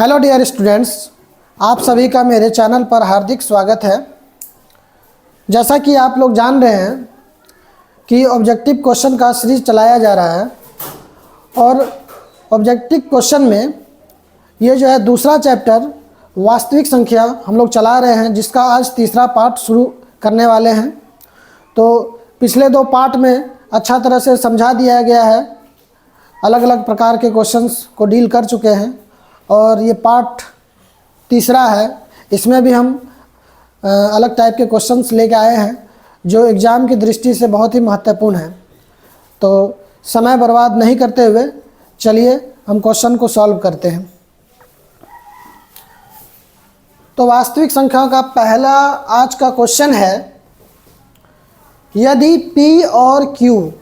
Hello dear students, आप सभी का मेरे चैनल पर हार्दिक स्वागत है। जैसा कि आप लोग जान रहे हैं कि ऑब्जेक्टिव क्वेश्चन का सीरीज चलाया जा रहा है और ऑब्जेक्टिव क्वेश्चन में ये जो है दूसरा चैप्टर वास्तविक संख्या हम लोग चला रहे हैं, जिसका आज तीसरा पार्ट शुरू करने वाले हैं। तो पिछले दो पार्ट में अच्छा तरह से समझा दिया गया है, अलग अलग प्रकार के क्वेश्चंस को डील कर चुके हैं और ये पार्ट तीसरा है। इसमें भी हम अलग टाइप के क्वेश्चंस लेके आए हैं जो एग्ज़ाम की दृष्टि से बहुत ही महत्वपूर्ण है। तो समय बर्बाद नहीं करते हुए चलिए हम क्वेश्चन को सॉल्व करते हैं। तो वास्तविक संख्याओं का पहला आज का क्वेश्चन है, यदि P और Q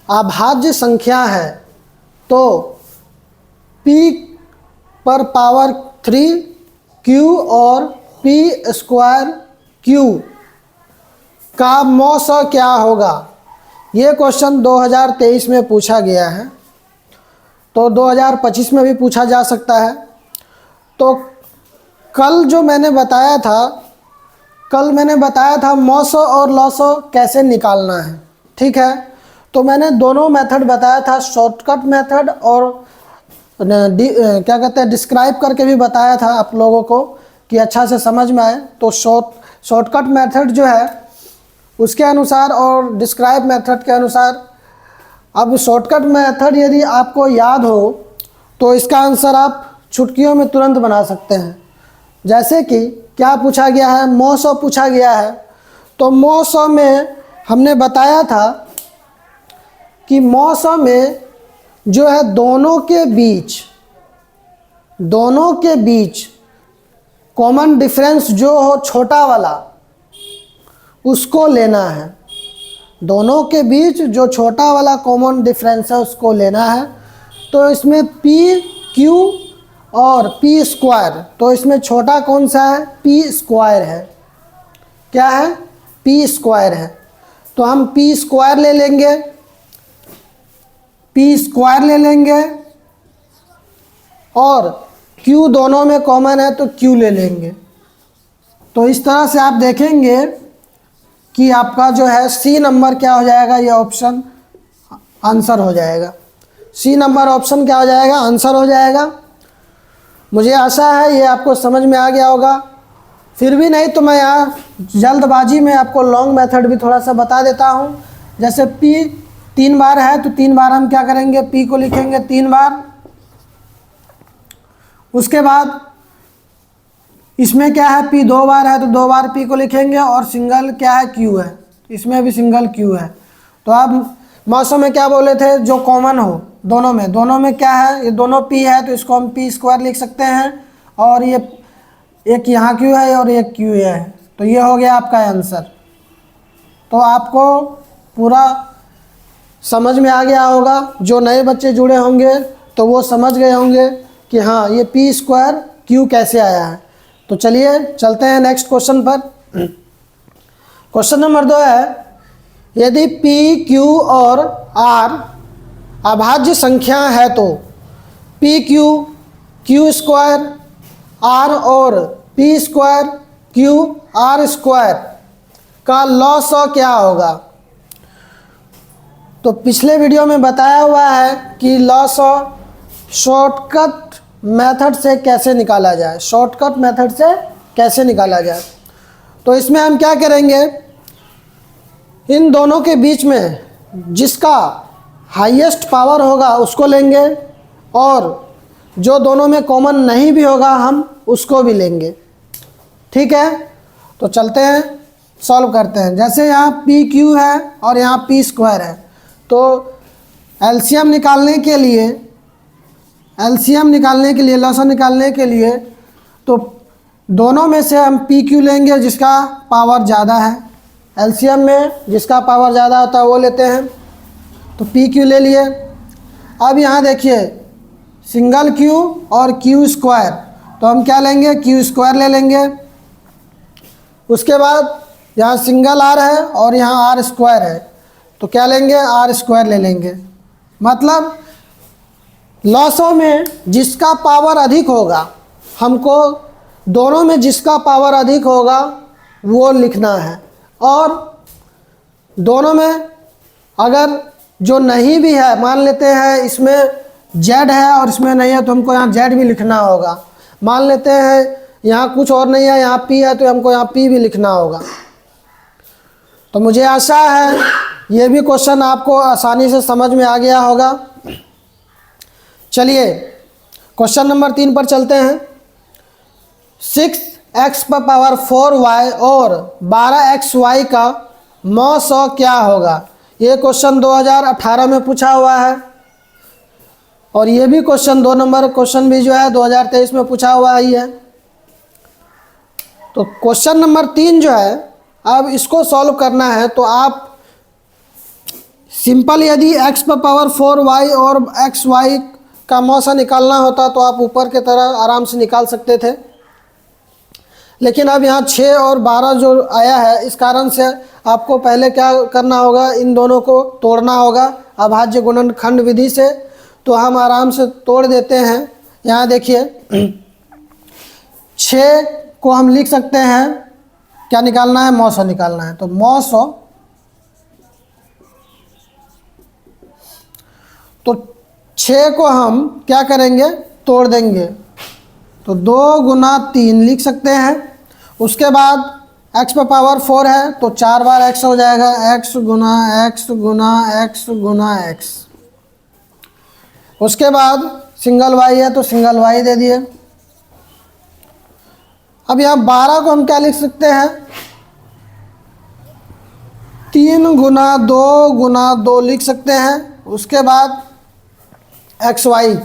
अभाज्य संख्या है तो P पर पावर 3 Q और P स्क्वायर Q का मौसा क्या होगा। ये क्वेश्चन 2023 में पूछा गया है, तो 2025 में भी पूछा जा सकता है। तो कल मैंने बताया था मौसा और लॉसो कैसे निकालना है, ठीक है। तो मैंने दोनों मेथड बताया था, शॉर्टकट मेथड और क्या कहते हैं डिस्क्राइब करके भी बताया था आप लोगों को कि अच्छा से समझ में आए। तो शॉर्टकट मेथड जो है उसके अनुसार और डिस्क्राइब मेथड के अनुसार, अब शॉर्टकट मेथड यदि आपको याद हो तो इसका आंसर आप चुटकियों में तुरंत बना सकते हैं। जैसे कि क्या पूछा गया है, मौसम पूछा गया है। तो मौसम में हमने बताया था कि मौसम में जो है दोनों के बीच कॉमन डिफरेंस जो हो छोटा वाला उसको लेना है। दोनों के बीच जो छोटा वाला कॉमन डिफरेंस है उसको लेना है। तो इसमें P Q और P स्क्वायर, तो इसमें छोटा कौन सा है, P स्क्वायर है। क्या है, P स्क्वायर है। तो हम P स्क्वायर ले लेंगे और Q दोनों में कॉमन है तो Q ले लेंगे। तो इस तरह से आप देखेंगे कि आपका जो है C नंबर क्या हो जाएगा, ये ऑप्शन आंसर हो जाएगा। C नंबर ऑप्शन क्या हो जाएगा, आंसर हो जाएगा। मुझे आशा है ये आपको समझ में आ गया होगा। फिर भी नहीं तो मैं यहाँ जल्दबाजी में आपको लॉन्ग मेथड भी थोड़ा सा बता देता हूँ। जैसे P 3 बार है तो 3 बार हम क्या करेंगे, P को लिखेंगे 3 बार। उसके बाद इसमें क्या है, P 2 बार है तो 2 बार P को लिखेंगे और सिंगल क्या है, Q है, इसमें भी सिंगल Q है। तो आप मौसम में क्या बोले थे, जो कॉमन हो दोनों में क्या है, ये दोनों P है तो इसको हम P स्क्वायर लिख सकते हैं और ये एक यहाँ Q है और एक Q है। तो ये हो गया आपका आंसर। तो आपको पूरा समझ में आ गया होगा। जो नए बच्चे जुड़े होंगे तो वो समझ गए होंगे कि हाँ ये P स्क्वायर Q कैसे आया है। तो चलिए चलते हैं नेक्स्ट क्वेश्चन पर। क्वेश्चन नंबर 2 है, यदि P Q और R अभाज्य संख्या है तो P Q स्क्वायर R और P square Q R square का लॉसो क्या होगा। तो पिछले वीडियो में बताया हुआ है कि लॉसो शॉर्टकट मेथड से कैसे निकाला जाए। तो इसमें हम क्या करेंगे, इन दोनों के बीच में जिसका हाईएस्ट पावर होगा उसको लेंगे और जो दोनों में कॉमन नहीं भी होगा हम उसको भी लेंगे, ठीक है। तो चलते हैं सॉल्व करते हैं। जैसे यहाँ P Q है और यहाँ P स्क्वायर है, तो एलसीएम निकालने के लिए लॉसो निकालने के लिए तो दोनों में से हम P Q लेंगे जिसका पावर ज़्यादा है। एलसीएम में जिसका पावर ज़्यादा होता है वो लेते हैं। तो P Q ले लिए। अब यहाँ देखिए सिंगल Q और Q स्क्वायर, तो हम क्या लेंगे, Q स्क्वायर ले लेंगे। उसके बाद यहाँ सिंगल R है और यहाँ R स्क्वायर है, तो क्या लेंगे, R स्क्वायर ले लेंगे। मतलब लॉसों में जिसका पावर अधिक होगा हमको दोनों में जिसका पावर अधिक होगा वो लिखना है, और दोनों में अगर जो नहीं भी है, मान लेते हैं इसमें जेड है और इसमें नहीं है, तो हमको यहाँ जेड भी लिखना होगा। मान लेते हैं यहाँ कुछ और नहीं है, यहाँ पी है, तो हमको यहाँ पी भी लिखना होगा। तो मुझे आशा है ये भी क्वेश्चन आपको आसानी से समझ में आ गया होगा। चलिए क्वेश्चन नंबर 3 पर चलते हैं। 6x पर पावर 4y और 12xy का मॉस क्या होगा? ये क्वेश्चन 2018 में पूछा हुआ है, और ये भी क्वेश्चन 2 नंबर क्वेश्चन भी जो है 2023 में पूछा हुआ ही है। तो क्वेश्चन नंबर 3 जो है, अब इसको सॉल्व करना है तो आप सिंपल, यदि x पर पावर 4y और xy का मॉस निकालना होता तो आप ऊपर के तरह आराम से निकाल सकते थे, लेकिन अब यहाँ 6 और 12 जो आया है, इस कारण से आपको पहले क्या करना होगा, इन दोनों को तोड़ना होगा अभाज्य गुणनखंड विधि से। तो हम आराम से तोड़ देते हैं। यहाँ देखिए 6 को हम लिख सकते हैं, क्या निकालना है, मॉस निकालना है। तो मॉस, तो 6 को हम क्या करेंगे, तोड़ देंगे। तो 2 गुना 3 लिख सकते हैं। उसके बाद x पर पावर 4 है तो 4 बार x हो जाएगा, x गुना x गुना x गुना x। उसके बाद सिंगल y है तो सिंगल y दे दिए। अब यहाँ 12 को हम क्या लिख सकते हैं, 3 गुना 2 लिख सकते हैं। उसके बाद xy।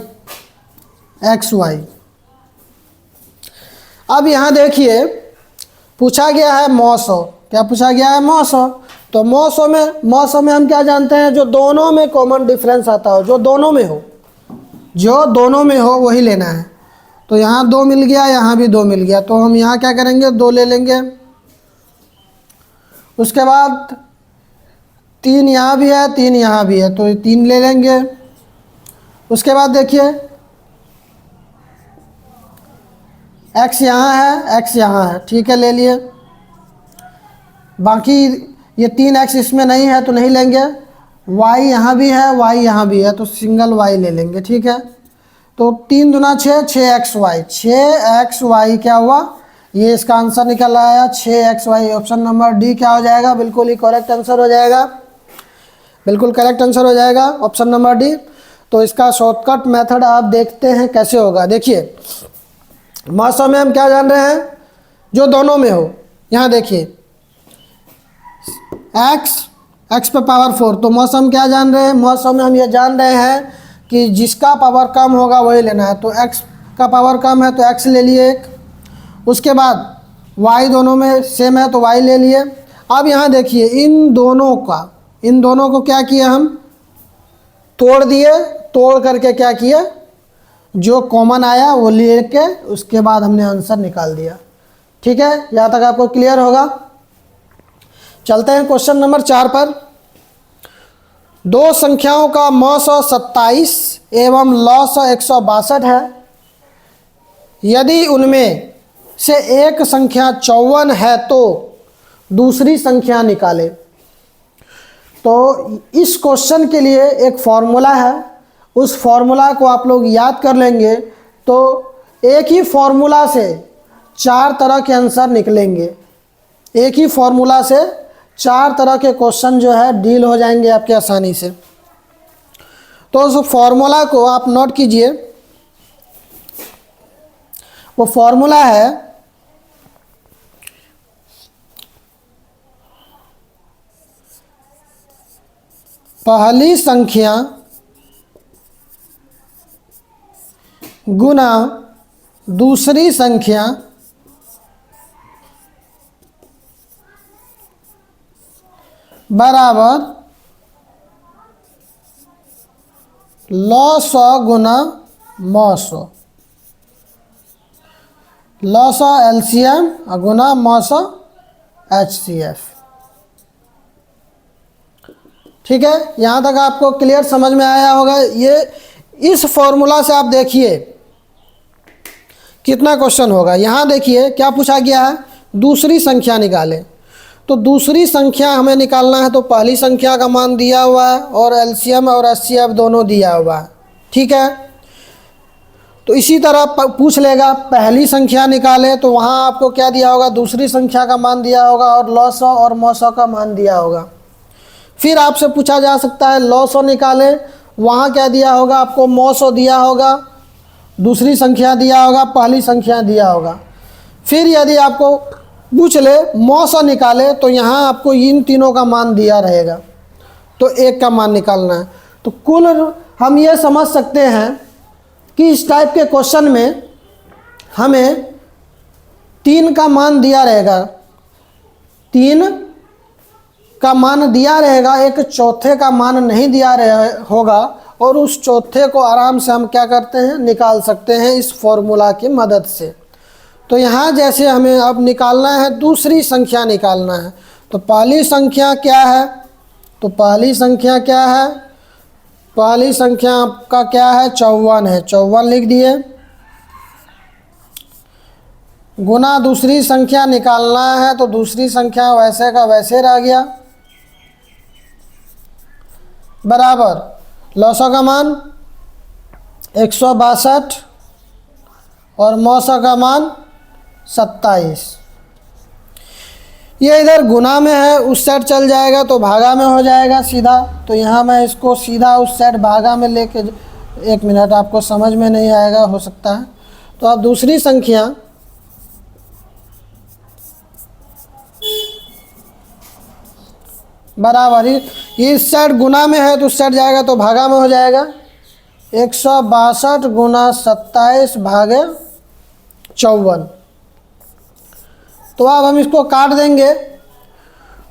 अब यहाँ देखिए पूछा गया है मॉस, क्या पूछा गया है, मॉस। तो मॉस में हम क्या जानते हैं, जो दोनों में कॉमन डिफरेंस आता हो, जो दोनों में हो वही लेना है। तो यहाँ 2 मिल गया, यहाँ भी 2 मिल गया, तो हम यहाँ क्या करेंगे, 2 ले लेंगे। उसके बाद 3 यहाँ भी है, 3 यहाँ भी है, तो 3 ले लेंगे। उसके बाद देखिए x यहाँ है, x यहाँ है, ठीक है, ले लिए। बाकी ये 3x इसमें नहीं है तो नहीं लेंगे। y यहाँ भी है, y यहाँ भी है, तो सिंगल y ले लेंगे, ठीक है। तो 3 दूना 6, 6xy क्या हुआ, ये इसका आंसर निकल आया 6xy। ऑप्शन नंबर डी क्या हो जाएगा, बिल्कुल ही करेक्ट आंसर हो जाएगा, बिल्कुल करेक्ट आंसर हो जाएगा ऑप्शन नंबर डी। तो इसका शॉर्टकट मेथड आप देखते हैं कैसे होगा। देखिए मॉस में हम क्या जान रहे हैं, जो दोनों में हो। यहाँ देखिए x पे पावर 4, तो मॉस हम क्या जान रहे हैं, मॉस में हम ये जान रहे हैं कि जिसका पावर कम होगा वही लेना है। तो x का पावर कम है तो x ले लिए एक। उसके बाद y दोनों में सेम है तो y ले लिए। अब यहाँ देखिए इन दोनों को क्या किया, हम तोड़ दिए। तोड़ करके क्या किया, जो कॉमन आया वो ले के उसके बाद हमने आंसर निकाल दिया। ठीक है, यहाँ तक आपको क्लियर होगा। चलते हैं क्वेश्चन नंबर 4 पर। दो संख्याओं का मॉस 27 एवं लॉस 162 है। यदि उनमें से एक संख्या 54 है तो दूसरी संख्या निकालें। तो इस क्वेश्चन के लिए एक फॉर्मूला है, उस फॉर्मूला को आप लोग याद कर लेंगे तो एक ही फॉर्मूला से 4 तरह के आंसर निकलेंगे। एक ही फॉर्मूला से 4 तरह के क्वेश्चन जो है डील हो जाएंगे आपके आसानी से। तो उस फॉर्मूला को आप नोट कीजिए। वो फॉर्मूला है पहली संख्या गुना दूसरी संख्या बराबर लॉस गुना मॉस। लॉस एलसीएम गुना मॉस एचसीएफ। ठीक है, यहाँ तक आपको क्लियर समझ में आया होगा। ये इस फॉर्मूला से आप देखिए कितना क्वेश्चन होगा। यहाँ देखिए क्या पूछा गया है, दूसरी संख्या निकालें। तो दूसरी संख्या हमें निकालना है, तो पहली संख्या का मान दिया हुआ है और एलसीएम और एचसीएफ दोनों दिया हुआ है, ठीक है। तो इसी तरह पूछ लेगा पहली संख्या निकाले, तो वहाँ आपको क्या दिया होगा, दूसरी संख्या का मान दिया होगा और लॉसो और मौसो का मान दिया होगा। फिर आपसे पूछा जा सकता है लॉसो निकाले, वहाँ क्या दिया होगा आपको, मौसो दिया होगा, दूसरी संख्या दिया होगा, पहली संख्या दिया होगा। फिर यदि आपको पूछ ले मौसो निकाले, तो यहाँ आपको इन तीनों का मान दिया रहेगा, तो एक का मान निकालना है। तो कुल हम ये समझ सकते हैं कि इस टाइप के क्वेश्चन में हमें 3 का मान दिया रहेगा, 3 का मान दिया रहेगा, एक चौथे का मान नहीं दिया होगा, और उस चौथे को आराम से हम क्या करते हैं, निकाल सकते हैं इस फॉर्मूला की मदद से। तो यहाँ जैसे हमें अब निकालना है, दूसरी संख्या निकालना है, तो पहली संख्या क्या है, तो पहली संख्या क्या है, पहली संख्या आपका क्या है, 54 है, 54 लिख दिए, गुना दूसरी संख्या निकालना है, तो दूसरी संख्या वैसे का वैसे रह गया, बराबर लौसो का मान 162 और मौसो का मान 27। ये इधर गुना में है, उस साइड चल जाएगा तो भागा में हो जाएगा सीधा। तो यहाँ मैं इसको सीधा उस साइड भागा में लेके, एक मिनट, आपको समझ में नहीं आएगा हो सकता है। तो आप दूसरी संख्या बराबर ही इस साइड गुना में है तो उस साइड जाएगा तो भागा में हो जाएगा, 162 गुना 27 भागे 54। तो अब हम इसको काट देंगे,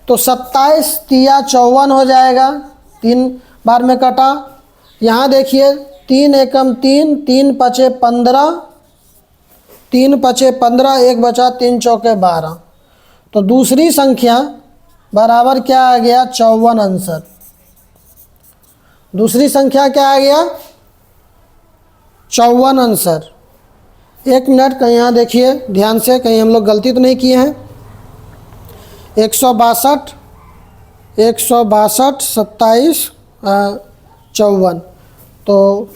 तो 27 तिया 54 हो जाएगा, 3 बार में कटा। यहाँ देखिए 3 एकम 3, 3 पचे 15, 3 पचे 15, 1 बचा, 3 चौके 12। तो दूसरी संख्या बराबर क्या आ गया, 54 आंसर। दूसरी संख्या क्या आ गया, 54 आंसर। एक मिनट, कहीं यहाँ देखिए ध्यान से, कहीं हम लोग गलती तो नहीं किए हैं। 162 27 54, तो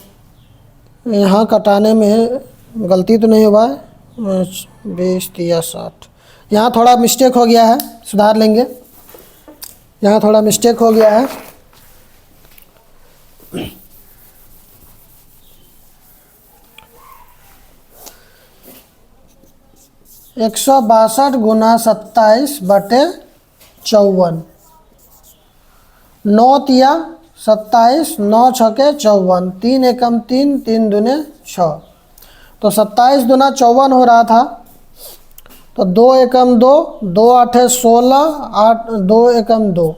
यहाँ कटाने में गलती तो नहीं हुआ है, 20 या 60, यहाँ थोड़ा मिस्टेक हो गया है, सुधार लेंगे, यहाँ थोड़ा मिस्टेक हो गया है। 162 गुना 27 बटे 54, 9 तिया 27, 9 छके 54, 3 एकम 3, 3 दूने 6। तो 27 दूना 54 हो रहा था, तो 2 एकम 2, 2 आठे 16, 8 2 एकम 2,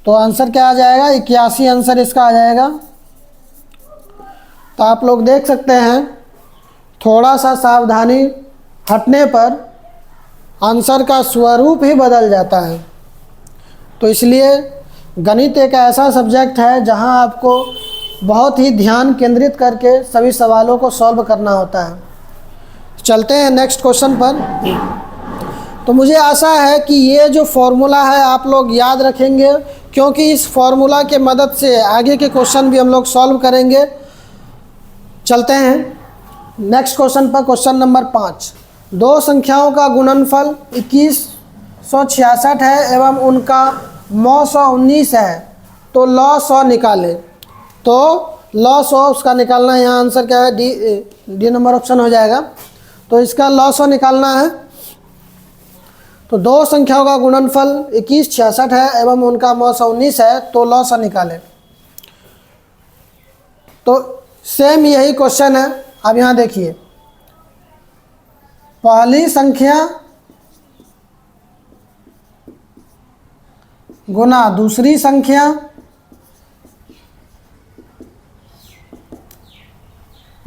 तो आंसर क्या आ जाएगा, 81 आंसर इसका आ जाएगा। तो आप लोग देख सकते हैं, थोड़ा सा सावधानी हटने पर आंसर का स्वरूप ही बदल जाता है। तो इसलिए गणित एक ऐसा सब्जेक्ट है जहां आपको बहुत ही ध्यान केंद्रित करके सभी सवालों को सॉल्व करना होता है। चलते हैं नेक्स्ट क्वेश्चन पर। तो मुझे आशा है कि ये जो फॉर्मूला है आप लोग याद रखेंगे, क्योंकि इस फॉर्मूला के मदद से आगे के क्वेश्चन भी हम लोग सॉल्व करेंगे। चलते हैं नेक्स्ट क्वेश्चन पर। क्वेश्चन नंबर 5, दो संख्याओं का गुणनफल 2166 है एवं उनका मौ 119 है, तो लॉ 100 निकाले। तो लॉ 100 उसका निकालना है, यहाँ आंसर क्या है, डी नंबर ऑप्शन हो जाएगा। तो इसका लॉ 100 निकालना है। तो दो संख्याओं का गुणनफल 2166 है एवं उनका मौ 119 है, तो लॉ 100 निकाले। तो सेम यही क्वेश्चन है। अब यहाँ देखिए, पहली संख्या गुना दूसरी संख्या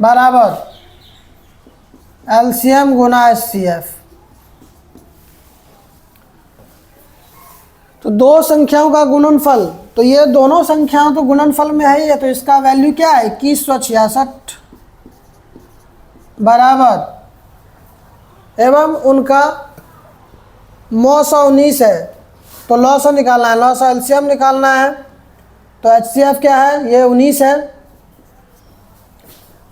बराबर एलसीएम गुना एचसीएफ। तो दो संख्याओं का गुणनफल, तो ये दोनों संख्याओं तो गुणनफल में है ही है, तो इसका वैल्यू क्या है, 2166 बराबर एवं उनका मॉस 19 है, तो लॉस निकालना है, लॉस एलसीएम निकालना है। तो HCF क्या है, ये 19 है।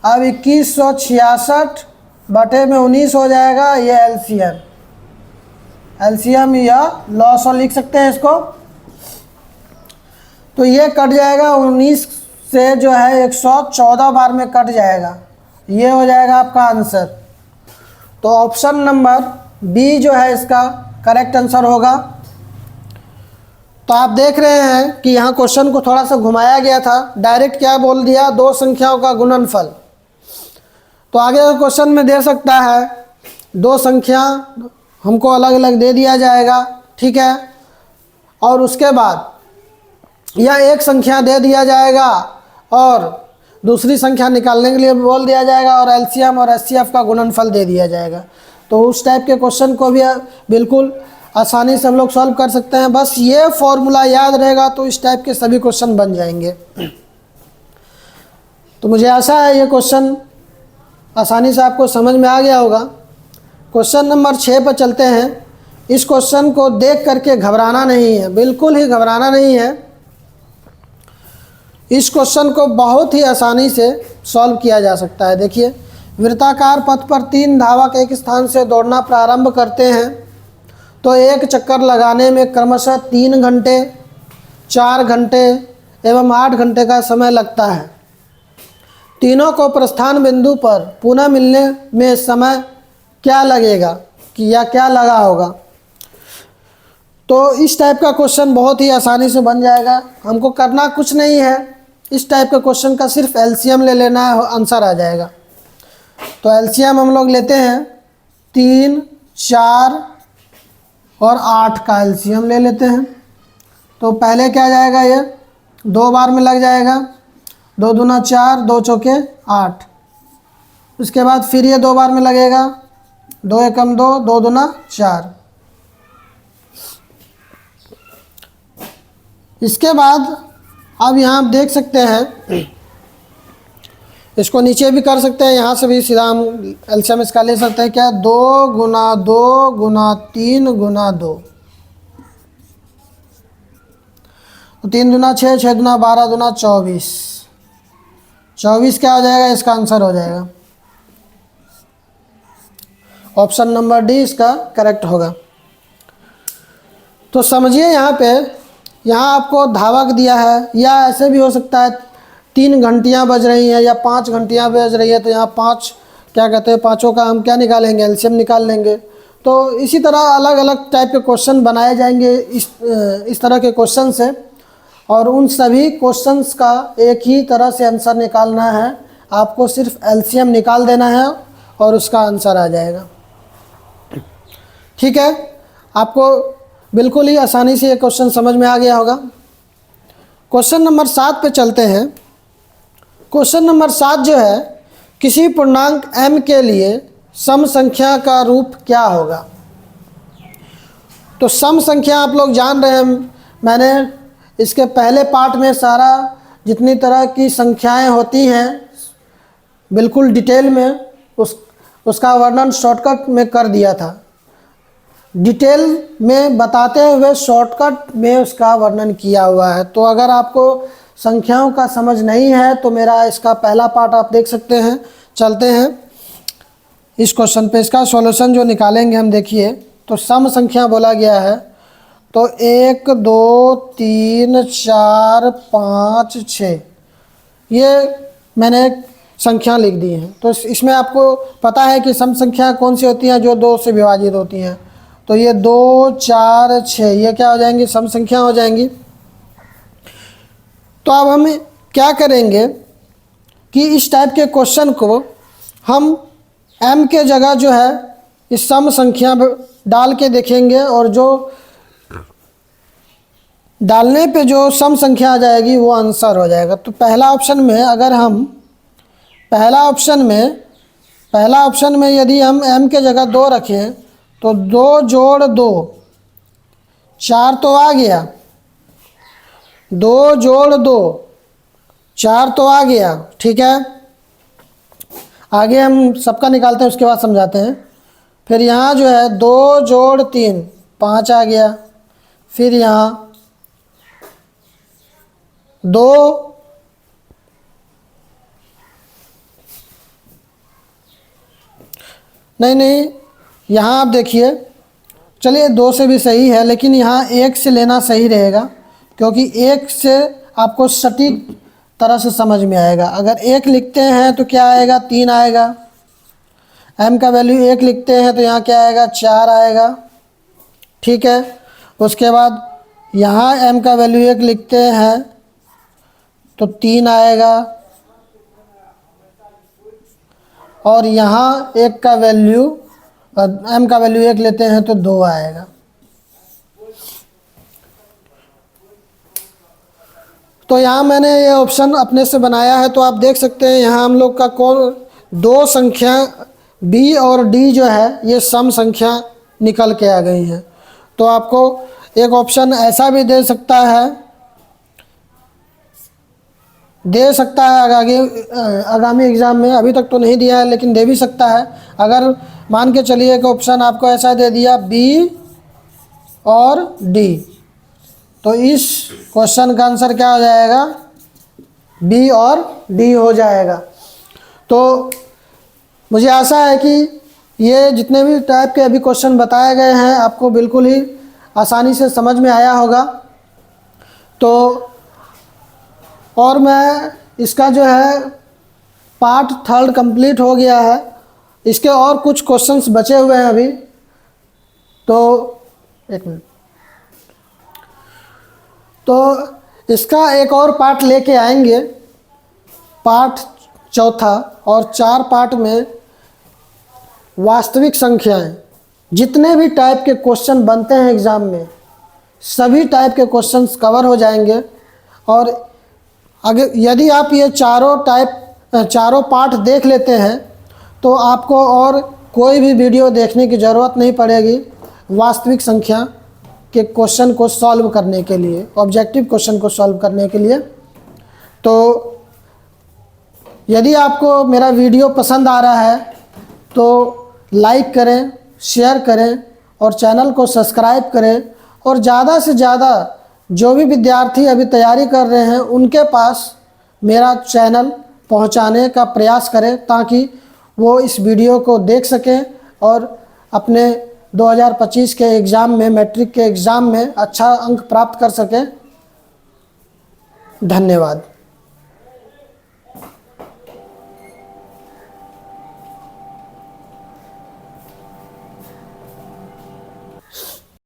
अब 2166 बटे में 19 हो जाएगा, ये एलसीएम या लॉस लिख सकते हैं इसको। तो ये कट जाएगा 19 से जो है 114 बार में कट जाएगा, ये हो जाएगा आपका आंसर। तो ऑप्शन नंबर बी जो है इसका करेक्ट आंसर होगा। तो आप देख रहे हैं कि यहाँ क्वेश्चन को थोड़ा सा घुमाया गया था, डायरेक्ट क्या बोल दिया, दो संख्याओं का गुणनफल। तो आगे का क्वेश्चन में दे सकता है दो संख्या हमको अलग अलग दे दिया जाएगा, ठीक है, और उसके बाद या एक संख्या दे दिया जाएगा और दूसरी संख्या निकालने के लिए बोल दिया जाएगा और एलसीएम और एचसीएफ का गुणनफल दे दिया जाएगा। तो उस टाइप के क्वेश्चन को भी बिल्कुल आसानी से हम लोग सॉल्व कर सकते हैं। बस ये फॉर्मूला याद रहेगा तो इस टाइप के सभी क्वेश्चन बन जाएंगे। तो मुझे आशा है ये क्वेश्चन आसानी से आपको समझ में आ गया होगा। क्वेश्चन नंबर 6 पर चलते हैं। इस क्वेश्चन को देख करके घबराना नहीं है, बिल्कुल ही घबराना नहीं है। इस क्वेश्चन को बहुत ही आसानी से सॉल्व किया जा सकता है। देखिए, वृत्ताकार पथ पर 3 धावक एक स्थान से दौड़ना प्रारंभ करते हैं तो एक चक्कर लगाने में क्रमशः 3 घंटे, 4 घंटे एवं 8 घंटे का समय लगता है। तीनों को प्रस्थान बिंदु पर पुनः मिलने में समय क्या लगेगा कि या क्या लगा होगा। तो इस टाइप का क्वेश्चन बहुत ही आसानी से बन जाएगा। हमको करना कुछ नहीं है, इस टाइप के क्वेश्चन का सिर्फ एलसीएम ले लेना है, आंसर आ जाएगा। तो एलसीएम हम लोग लेते हैं 3, 4 और 8 का एलसीएम ले लेते हैं। तो पहले क्या जाएगा, ये 2 बार में लग जाएगा, 2 दूना 4, 2 चौके 8। उसके बाद फिर ये 2 बार में लगेगा, 2 एकम 2, 2 दूना 4। इसके बाद अब यहाँ आप देख सकते हैं, इसको नीचे भी कर सकते हैं, यहाँ से भी सीधा हम एलसीएम इसका ले सकते हैं। क्या, 2 गुना 2 गुना 3 गुना 2, तो 3 दूना 6, 6 दूना 12 दूना 24। 24 क्या हो जाएगा, इसका आंसर हो जाएगा। ऑप्शन नंबर डी इसका करेक्ट होगा। तो समझिए यहाँ पे, यहाँ आपको धावक दिया है, या ऐसे भी हो सकता है 3 घंटियाँ बज रही हैं या 5 घंटियाँ बज रही है, तो यहाँ 5 क्या कहते हैं, पाँचों का हम क्या निकालेंगे, एलसीएम निकाल लेंगे। तो इसी तरह अलग अलग टाइप के क्वेश्चन बनाए जाएंगे इस तरह के क्वेश्चन से, और उन सभी क्वेश्चंस का एक ही तरह से आंसर निकालना है। आपको सिर्फ एलसीएम निकाल देना है और उसका आंसर आ जाएगा। ठीक है, आपको बिल्कुल ही आसानी से ये क्वेश्चन समझ में आ गया होगा। क्वेश्चन नंबर 7 पे चलते हैं। क्वेश्चन नंबर 7 जो है, किसी पूर्णांक m के लिए सम संख्या का रूप क्या होगा। तो सम संख्या आप लोग जान रहे हैं, मैंने इसके पहले पार्ट में सारा जितनी तरह की संख्याएं होती हैं बिल्कुल डिटेल में उसका वर्णन शॉर्टकट में कर दिया था। डिटेल में बताते हुए शॉर्टकट में उसका वर्णन किया हुआ है। तो अगर आपको संख्याओं का समझ नहीं है तो मेरा इसका पहला पार्ट आप देख सकते हैं। चलते हैं इस क्वेश्चन पे, इसका सॉल्यूशन जो निकालेंगे हम। देखिए, तो सम संख्या बोला गया है, तो 1 2 3 4 5 6 ये मैंने संख्या लिख दी है। तो इसमें आपको पता है कि सम संख्या कौन सी होती हैं, जो 2 से विभाजित होती हैं। तो ये 2 4 6 ये क्या हो जाएंगी, सम संख्या हो जाएंगी। तो अब हम क्या करेंगे कि इस टाइप के क्वेश्चन को हम m के जगह जो है इस सम संख्या डाल के देखेंगे, और जो डालने पे जो सम संख्या आ जाएगी वो आंसर हो जाएगा। तो पहला ऑप्शन में अगर हम पहला ऑप्शन में यदि हम m के जगह 2 रखें तो 2 जोड़ 2 4 तो आ गया, 2 जोड़ 2 4 तो आ गया। ठीक है, आगे हम सबका निकालते हैं, उसके बाद समझाते हैं। फिर यहाँ जो है 2 जोड़ 3 5 आ गया। फिर यहाँ 2 नहीं, यहाँ आप देखिए, चलिए 2 से भी सही है, लेकिन यहाँ 1 से लेना सही रहेगा, क्योंकि 1 से आपको सटीक तरह से समझ में आएगा। अगर 1 लिखते हैं तो क्या आएगा, 3 आएगा। m का वैल्यू 1 लिखते हैं तो यहाँ क्या आएगा, 4 आएगा। ठीक है, उसके बाद यहाँ m का वैल्यू 1 लिखते हैं तो 3 आएगा, और यहाँ 1 का वैल्यू m का वैल्यू 1 लेते हैं तो 2 आएगा। तो यहाँ मैंने ये ऑप्शन अपने से बनाया है, तो आप देख सकते हैं यहाँ हम लोग का कौन 2 संख्या b और d जो है ये सम संख्या निकल के आ गई हैं। तो आपको एक ऑप्शन ऐसा भी दे सकता है आगामी एग्ज़ाम में, अभी तक तो नहीं दिया है लेकिन दे भी सकता है। अगर मान के चलिए एक ऑप्शन आपको ऐसा दे दिया b और d, तो इस क्वेश्चन का आंसर क्या हो जाएगा, b और d हो जाएगा। तो मुझे आशा है कि ये जितने भी टाइप के अभी क्वेश्चन बताए गए हैं आपको बिल्कुल ही आसानी से समझ में आया होगा। तो और मैं इसका जो है पार्ट 3 कंप्लीट हो गया है, इसके और कुछ क्वेश्चंस बचे हुए हैं अभी। तो एक मिनट, तो इसका एक और पार्ट लेके आएंगे, पार्ट 4, और 4 पार्ट में वास्तविक संख्याएं, जितने भी टाइप के क्वेश्चन बनते हैं एग्ज़ाम में सभी टाइप के क्वेश्चंस कवर हो जाएंगे। और अगर यदि आप ये चारों पार्ट देख लेते हैं तो आपको और कोई भी वीडियो देखने की ज़रूरत नहीं पड़ेगी वास्तविक संख्या के क्वेश्चन को सॉल्व करने के लिए, ऑब्जेक्टिव क्वेश्चन को सॉल्व करने के लिए। तो यदि आपको मेरा वीडियो पसंद आ रहा है तो लाइक करें, शेयर करें और चैनल को सब्सक्राइब करें, और ज़्यादा से ज़्यादा जो भी विद्यार्थी अभी तैयारी कर रहे हैं उनके पास मेरा चैनल पहुंचाने का प्रयास करें, ताकि वो इस वीडियो को देख सकें और अपने 2025 के एग्ज़ाम में, मैट्रिक के एग्ज़ाम में अच्छा अंक प्राप्त कर सकें। धन्यवाद।